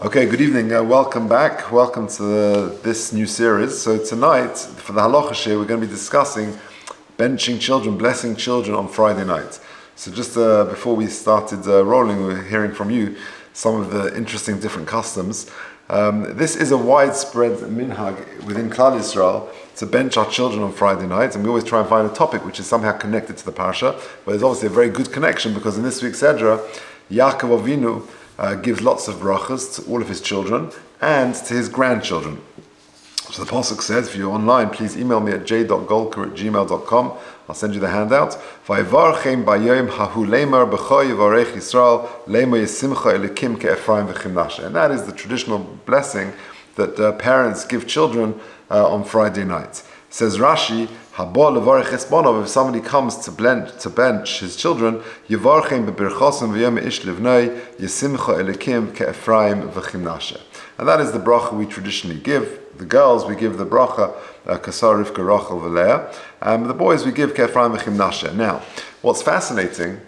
Okay, good evening. Welcome back. Welcome to this new series. So tonight, for the halacha shir, we're going to be discussing benching children, blessing children on Friday night. So just before we started rolling, we were hearing from you some of the interesting different customs. This is a widespread minhag within Klal Yisrael to bench our children on Friday night, and we always try and find a topic which is somehow connected to the parsha. But there's obviously a very good connection because in this week's Edra, Yaakov Avinu gives lots of brachas to all of his children and to his grandchildren. So the pasuk says, if you're online, please email me at j.golker@gmail.com. I'll send you the handout. Vayvarchem bayom hahu lemar b'cho yivarech Yisrael lema yisimcha elikim ke'Ephraim v'chimnashe. And that is the traditional blessing that parents give children on Friday night. Says Rashi, Habo levarech esponov, if somebody comes to bench his children, Yivarchem bebirchosim v'yom ish livnei yisimcha elikim ke'Ephraim v'chimnashe. And that is the bracha we traditionally give. The girls, we give the bracha Kasar, Rivka, Rachel, V'Leah. The boys, we give ke'Ephraim v'chimnashe. Now, what's fascinating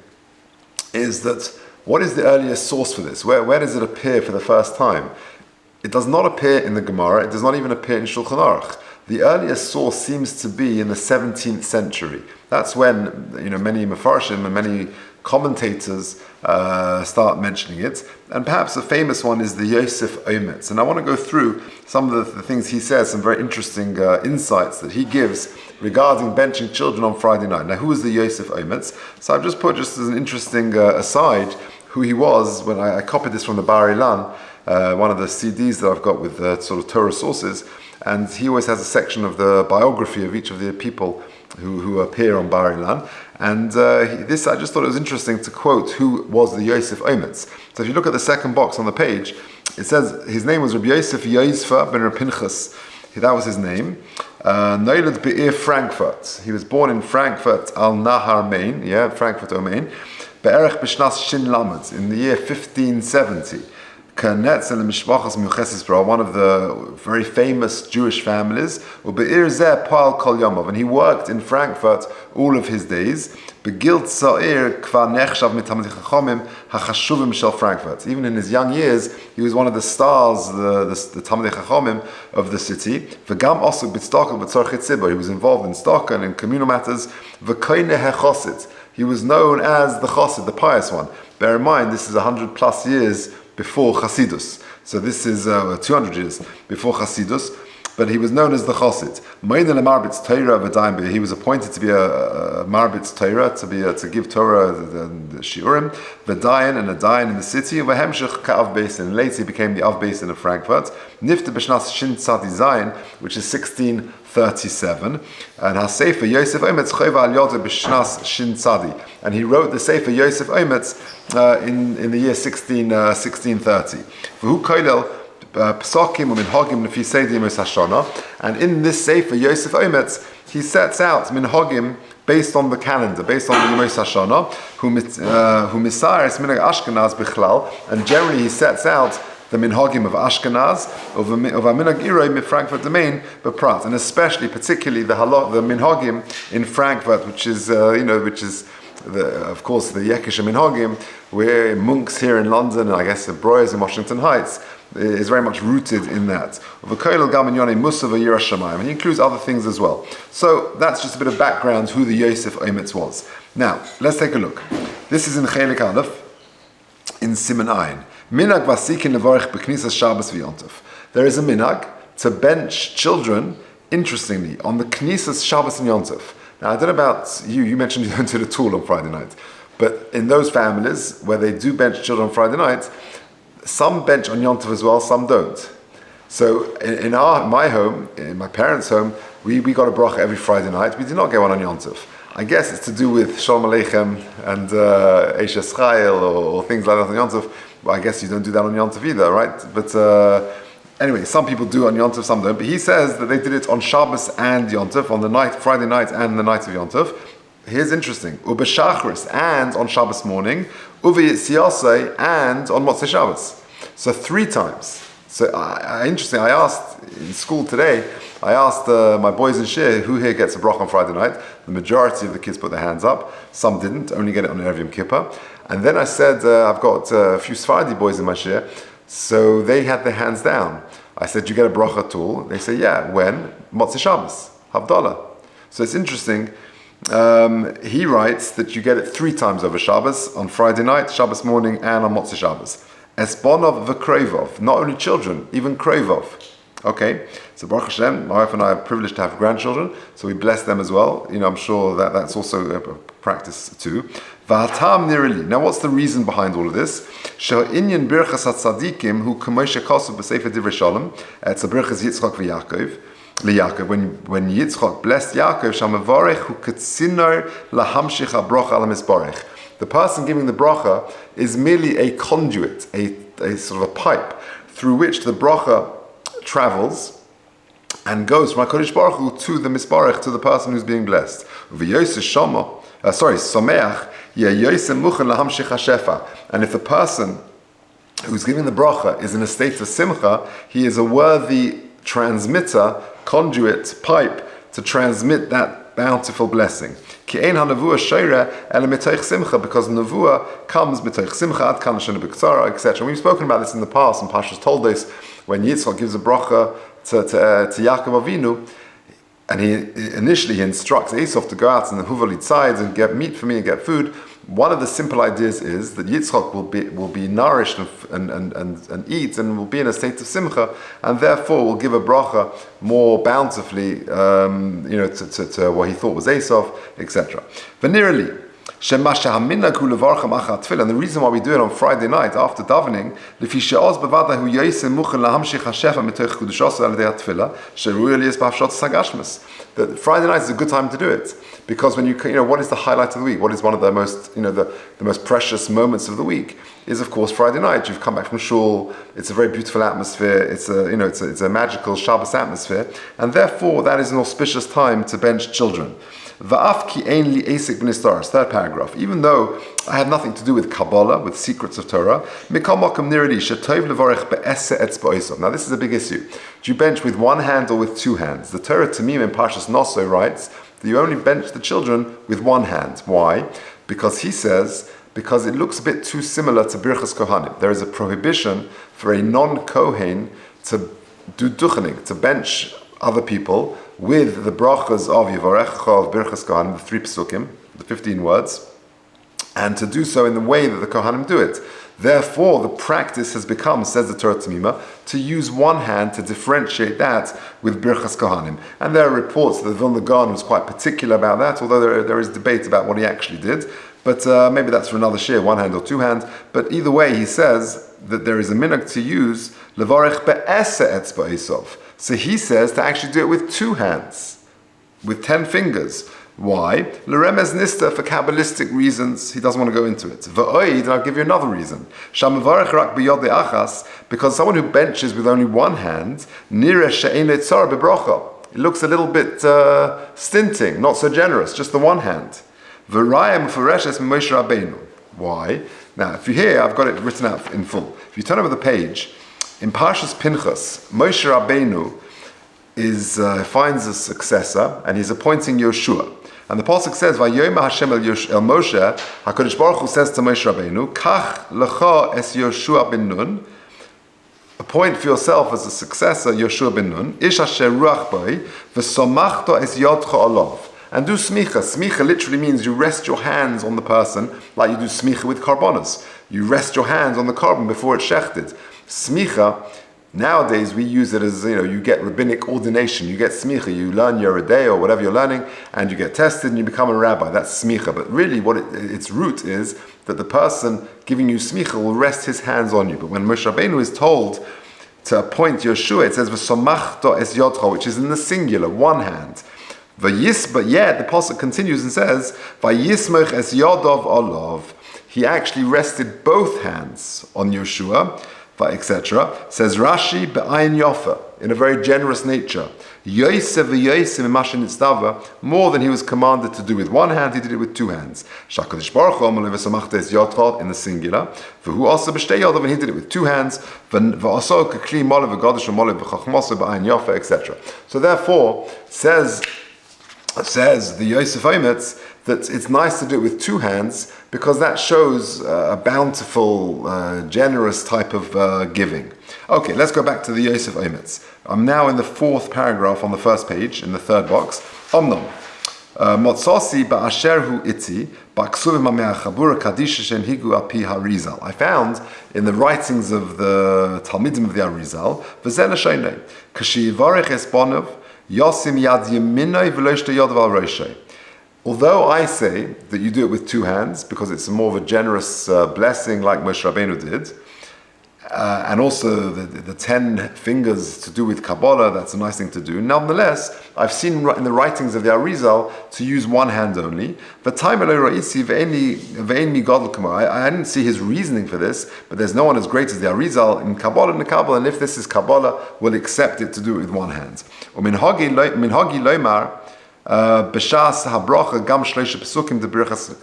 is that what is the earliest source for this? Where does it appear for the first time? It does not appear in the Gemara. It does not even appear in Shulchan Aruch. The earliest source seems to be in the 17th century. That's when many Mefarshim and many commentators start mentioning it. And perhaps a famous one is the Yosef Ometz. And I want to go through some of the things he says, some very interesting insights that he gives regarding benching children on Friday night. Now, who is the Yosef Ometz? So I've just put just as an interesting aside who he was when I copied this from the Bar Ilan, one of the CDs that I've got with sort of Torah sources. And he always has a section of the biography of each of the people who appear on Bar Ilan. And this, I just thought it was interesting to quote who was the Yosef Ometz. So if you look at the second box on the page, it says his name was Rabbi Yosef Yosfa ben Reb Pinchas. That was his name. Noiled Be'ir Frankfurt. He was born in Frankfurt al Nahar, Main. Frankfurt am Main. Be'erech b'shnas Shin Lamed, in the year 1570. One of the very famous Jewish families, and he worked in Frankfurt all of his days. Even in his young years, he was one of the stars, the Talmidei Chachomim of the city. He was involved in tzedakah and in communal matters. He was known as the Chassid, the pious one. Bear in mind, this is 100 plus years before Chasidus. So this is 200 years before Chasidus, but he was known as the Chassid. He was appointed to be a Marbitz Torah, to give Torah the Shiurim, V'dayan, and a Dayan in the city, and later he became the Av Basin of Frankfurt. Nifta b'shnas Shin Tzadi Zayin, which is 1637, and HaSefer Yosef Ometz Chova al Yoda b'shnas Shin Tzadi, and he wrote the Sefer Yosef Ometz in the year 1630. V'hu koilel Psakim u'minhagim lefi seder Yemos Hashana, and in this Sefer Yosef Ometz he sets out minhagim based on the calendar, based on the Yemos Hashana, who misaris minhag Ashkenaz bichlal, and generally he sets out the minhagim of Ashkenaz, of a minhag iroi in Frankfurt domain, beprat, and especially, particularly the minhagim in Frankfurt, which is of course the Yekisha minhagim, where monks here in London, and I guess the Broyers in Washington Heights, is very much rooted in that. And he includes other things as well. So that's just a bit of background who the Yosef Ometz was. Now, let's take a look. This is in Chelik Aleph, in Siman Ayin. Minhag vasikin levarich b'knisas Shabbos v'Yontif. There is a minhag to bench children, interestingly, on the Knisas Shabbos and Yontif. Now, I don't know about you. You mentioned you don't do it at all on Friday night. But in those families where they do bench children on Friday night, some bench on Yontif as well, some don't. So in my home, in my parents' home, we got a bracha every Friday night. We did not get one on Yontif. I guess it's to do with Shalom Aleichem and Eishes Chayil or things like that on Yontif. Well, I guess you don't do that on Yontif either, right? But anyway, some people do on Yontif, some don't. But he says that they did it on Shabbos and Yontif, on the night, Friday night and the night of Yontif. Here's interesting. Ubeshachris, and on Shabbos morning. Uveyitziyasei, and on Motzei Shabbos. So 3 times. So interesting. I asked in school today, my boys in Shir, who here gets a brach on Friday night? The majority of the kids put their hands up. Some didn't, only get it on Erev Yom Kippur. And then I said, I've got a few Sephardi boys in my Shir. So they had their hands down. I said, you get a bracha tool? They say, yeah. When? Motzei Shabbos, Havdalah. So it's interesting. He writes that you get it 3 times over Shabbos, on Friday night, Shabbos morning, and on Motzei Shabbos. Esbonov v'kreivov, not only children, even kreivov. Okay, so Baruch Hashem, my wife and I are privileged to have grandchildren, so we bless them as well. I'm sure that's also a practice too. V'hatam nirili. Now, what's the reason behind all of this? She'inyan birchas hatzadikim hu k'moshe kasu b'sefer divrei shalom. It's a birchas Yitzchak v'Yaakov. LeYaakov, when Yitzchak blessed Yaakov, shamavarech hu ketzinor lahamshich habrocha al misbarech. The person giving the bracha is merely a conduit, a sort of a pipe through which the bracha travels and goes from HaKadosh Baruch Hu to the misbarech, to the person who's being blessed. And if the person who's giving the bracha is in a state of simcha, he is a worthy transmitter, conduit, pipe to transmit that bountiful blessing. Because nevuah comes mitoich simcha ad kan shena b'ktsara, etc. We've spoken about this in the past, and Pashas told us when Yitzchak gives a bracha to Yaakov Avinu, and he instructs Esau to go out in the Huvalit sides and get meat for me and get food. One of the simple ideas is that Yitzchak will be nourished and eat and will be in a state of simcha, and therefore will give a bracha more bountifully, to what he thought was Esau, etc. Venerally, and the reason why we do it on Friday night after davening, that Friday night is a good time to do it, because when what is the highlight of the week? What is one of the most the most precious moments of the week? Is of course Friday night. You've come back from shul. It's a very beautiful atmosphere. It's a magical Shabbos atmosphere, and therefore that is an auspicious time to bench children. Third paragraph. Even though I have nothing to do with Kabbalah, with secrets of Torah, now this is a big issue. Do you bench with one hand or with 2 hands? The Torah Tamim in Parshas Noso writes that you only bench the children with 1 hand. Why? Because he says, because it looks a bit too similar to Birchas Kohanim. There is a prohibition for a non-Kohen to do duchening, to bench other people with the brachas of Yivarecha, of Birchas Kohanim, the 3 psukim, the 15 words, and to do so in the way that the Kohanim do it. Therefore, the practice has become, says the Torah Tamima, to use 1 hand to differentiate that with Birchas Kohanim. And there are reports that the Vilna Gaon was quite particular about that, although there is debate about what he actually did. But maybe that's for another shir, 1 hand or 2 hands. But either way, he says that there is a minhag to use levarech be'ese etzba Esav. So he says to actually do it with 2 hands, with 10 fingers. Why? L'remez nista, for Kabbalistic reasons. He doesn't want to go into it. V'oid, and I'll give you another reason. Shamavarech rak b'yod achas, because someone who benches with only 1 hand, nira she'ein le'tzar b'brocha. It looks a little bit stinting, not so generous, just the 1 hand. V'raya m'foreshes Moshe Rabbeinu. Why? Now, if you hear, I've got it written out in full. If you turn over the page, in Parshas Pinchas, Moshe Rabbeinu finds a successor, and he's appointing Yoshua. And the pasuk says, "Vayoma Hashem el Moshe." Hakadosh Baruch Hu says to Moshe Rabbeinu, "Kach lecha es Yoshua ben Nun." Appoint for yourself as a successor Yoshua ben Nun. Ish asher ruach boi v'somachto es yodcha olav. And do smicha. Smicha literally means you rest your hands on the person, like you do smicha with karbonos. You rest your hands on the carbon before it's shechted. Smicha. Nowadays we use it as, you get rabbinic ordination, you get smicha, you learn your day or whatever you're learning, and you get tested and you become a rabbi. That's smicha. But really what its root is that the person giving you smicha will rest his hands on you. But when Moshe Rabbeinu is told to appoint Yeshua, it says v'somachto es yodcha, which is in the singular, 1 hand. But yet the pasuk continues and says vayismoch es yodov olav. He actually rested both hands on Yeshua, etc. Says Rashi be'ayin yofa, in a very generous nature. Yosef v'yosef imashin nitztava, more than he was commanded to do with 1 hand, he did it with 2 hands. Shakadosh Baruch Hu amalei v'samachta es yodcha, in the singular. V'hu also b'shtei yodav, and he did it with 2 hands. V'aso k'kli molav v'gadosh v'molav v'chachmoso be'ayin yofa, etc. So therefore, says the Yosef Oimetz, that it's nice to do it with 2 hands because that shows a bountiful, generous type of giving. Okay, let's go back to the Yosef Ometz. I'm now in the 4th paragraph on the first page, in the 3rd box. Omnom. Motsasi ba'asher hu iti ba'ksuvim ha'mea chabura kadisha shem higu api ha'rizal. I found in the writings of the Talmidim of the Arizal, v'zeh l'shoinei, kashi yivarech es bonov, yosim yad yeminoi v'lo yishto yod val roshei. Although I say that you do it with 2 hands, because it's more of a generous blessing like Moshe Rabbeinu did, and also the 10 fingers to do with Kabbalah, that's a nice thing to do. Nonetheless, I've seen in the writings of the Arizal to use 1 hand only. I didn't see his reasoning for this, but there's no one as great as the Arizal in Kabbalah, and if this is Kabbalah, we'll accept it to do it with 1 hand. B'shas habracha gam shleisha pesukim de birchas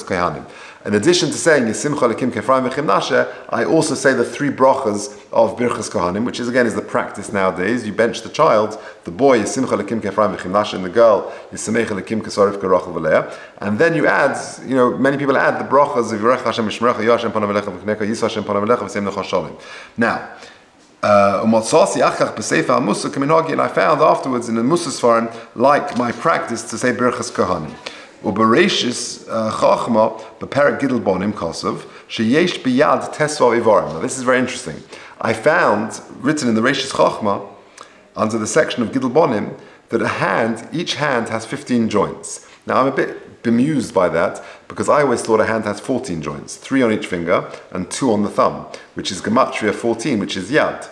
kohanim. In addition to saying Yisimcha lekim kefraim v'chimnashe, I also say the 3 brachas of birchas kohanim, which is the practice nowadays. You bench the child, the boy Yisimcha lekim kefraim v'chimnashe, and the girl Yisamecha lekim kesarif kerachel v'leah. And then you add, many people add the brachas of Yirech Hashem Mishmerecha, Yo Hashem panav elecha v'kneka, Yisrael Hashem panav elecha v'seim lecha shalom. Now, and I found afterwards in the Musas Forum, like my practice, to say Birchas Kohanim. Ubereshis Chachma Beperek Gidel Bonim Kosov Sheyesh Biyad Tesvav Ivarim. Now this is very interesting. I found written in the Reshis Chachma under the section of Gidel Bonim that each hand has 15 joints. Now I'm a bit bemused by that because I always thought a hand has 14 joints, 3 on each finger and 2 on the thumb, which is Gematria 14, which is Yad.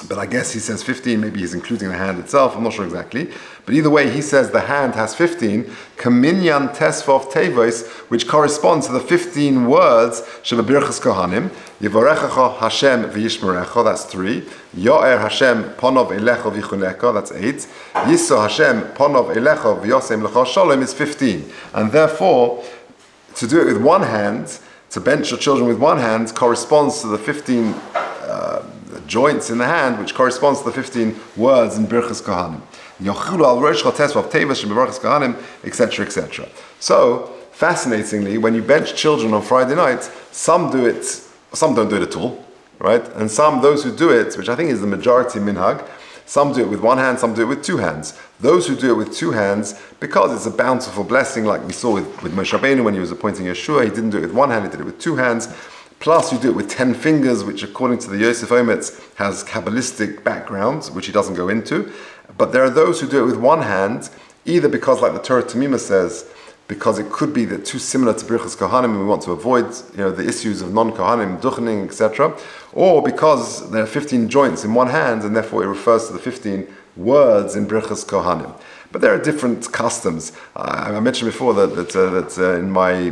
But I guess he says 15, maybe he's including the hand itself, I'm not sure exactly. But either way, he says the hand has 15, Kaminyan Tesvov Tevois, which corresponds to the 15 words, Sheba Birchas Kohanim, Yivarechacha Hashem V'yishmerecha, that's 3, Yo'er Hashem Ponov Elecha V'chuneka, that's 8, Yiso Hashem Ponov Elecha V'yosem Lecha Sholem is 15. And therefore, to do it with 1 hand, to bench your children with 1 hand, corresponds to the 15 joints in the hand, which corresponds to the 15 words in Birchas Kohanim. Etc., etc. So, fascinatingly, when you bench children on Friday night, some do it, some don't do it at all, right? And those who do it, which I think is the majority minhag, some do it with 1 hand, some do it with 2 hands. Those who do it with 2 hands, because it's a bountiful blessing, like we saw with Moshe Rabbeinu when he was appointing Yeshua, he didn't do it with 1 hand, he did it with 2 hands. Plus, you do it with 10 fingers, which according to the Yosef Ometz has Kabbalistic backgrounds, which he doesn't go into. But there are those who do it with 1 hand, either because, like the Torah Tamima says, because it could be that too similar to Birchas Kohanim and we want to avoid the issues of non-Kohanim, duchening, etc. Or because there are 15 joints in 1 hand and therefore it refers to the 15 words in Birchas Kohanim. But there are different customs. I mentioned before that in my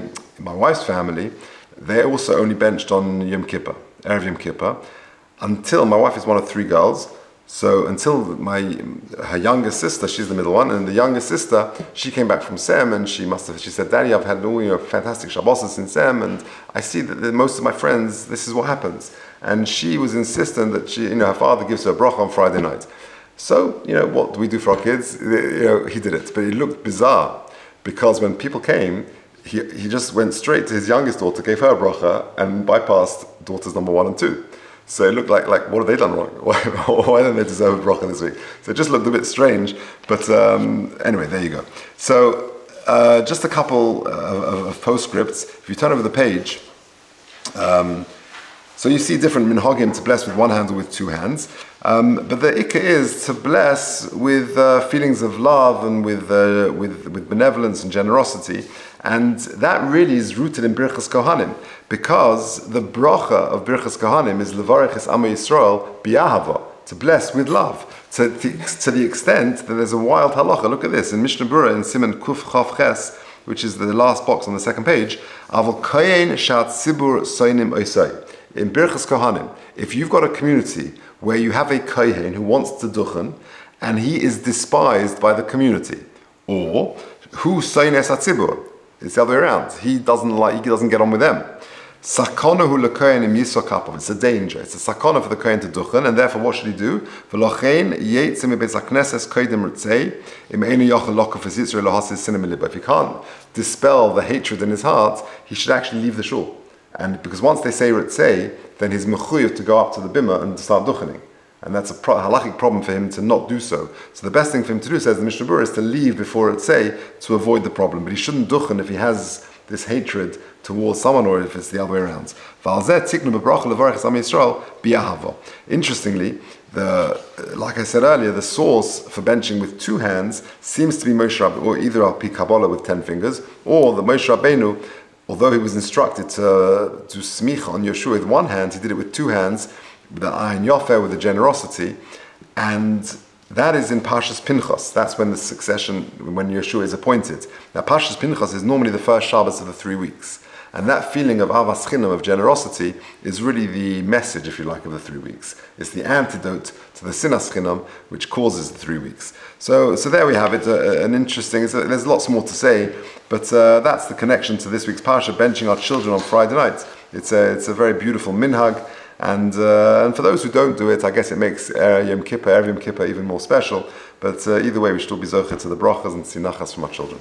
wife's family, they also only benched on Yom Kippur, Erev Yom Kippur, until my wife is one of 3 girls. So until her youngest sister, she's the middle one, and the youngest sister, she came back from Sem, and she said, Daddy, I've had fantastic Shabbos in Sem, and I see that most of my friends, this is what happens. And she was insistent that her father gives her a bracha on Friday night. So, what do we do for our kids? He did it, but it looked bizarre, because when people came, he just went straight to his youngest daughter, gave her a bracha, and bypassed daughters number 1 and 2. So it looked like what have they done wrong? Why don't they deserve a bracha this week? So it just looked a bit strange. But anyway, there you go. So just a couple of postscripts. If you turn over the page, so you see different minhagim to bless with 1 hand or with 2 hands. But the ikka is to bless with feelings of love and with benevolence and generosity. And that really is rooted in Birchas Kohanim, because the bracha of Birchas Kohanim is Levarech es Amo Yisrael b'Yahava, to bless with love, to the extent that there's a wild halacha. Look at this, in Mishnah Berurah, in Siman Kuf Chav Ches, which is the last box on the 2nd page, Aval Kohen Shat Tzibur Soinim Oisai. In Birchas Kohanim, if you've got a community where you have a kohen who wants to duchen, and he is despised by the community, or who soines hatzibur, it's the other way around. He doesn't get on with them. Sakonahu lekohen im yisokapov. It's a danger. It's a sakona for the kohen to duchen, and therefore what should he do? V'lochein yetzim beis hakneses kodim ritzei im einu yochel lokaf es Yisrael lohasis sinem liba. If he can't dispel the hatred in his heart, he should actually leave the shul. And because once they say ritzei, then he's mechuyev to go up to the bima and start duchening. And that's a halachic problem for him to not do so. So the best thing for him to do, says the Mishnah Berurah, is to leave before ritzei to avoid the problem. But he shouldn't duchen if he has this hatred towards someone, or if it's the other way around. Interestingly, like I said earlier, the source for benching with two hands seems to be Moshe Rabbeinu, or either al pi Kabbalah with 10 fingers, or the Moshe Rabbeinu, although he was instructed to do smicha on Yeshua with one hand, he did it with two hands, with the ayin yofeh, with the generosity, and that is in Parshas Pinchas. That's when the succession, when Yeshua is appointed. Now, Parshas Pinchas is normally the first Shabbos of the 3 weeks. And that feeling of avas chinam, of generosity, is really the message, if you like, of the 3 weeks. It's the antidote to the sinas chinam, which causes the 3 weeks. So there we have it, an interesting, there's lots more to say, but that's the connection to this week's Parsha, benching our children on Friday night. It's a very beautiful minhag. And for those who don't do it, I guess it makes Erev Yom Kippur even more special. But either way, we should all be zocher to the brachas and sinachas from our children.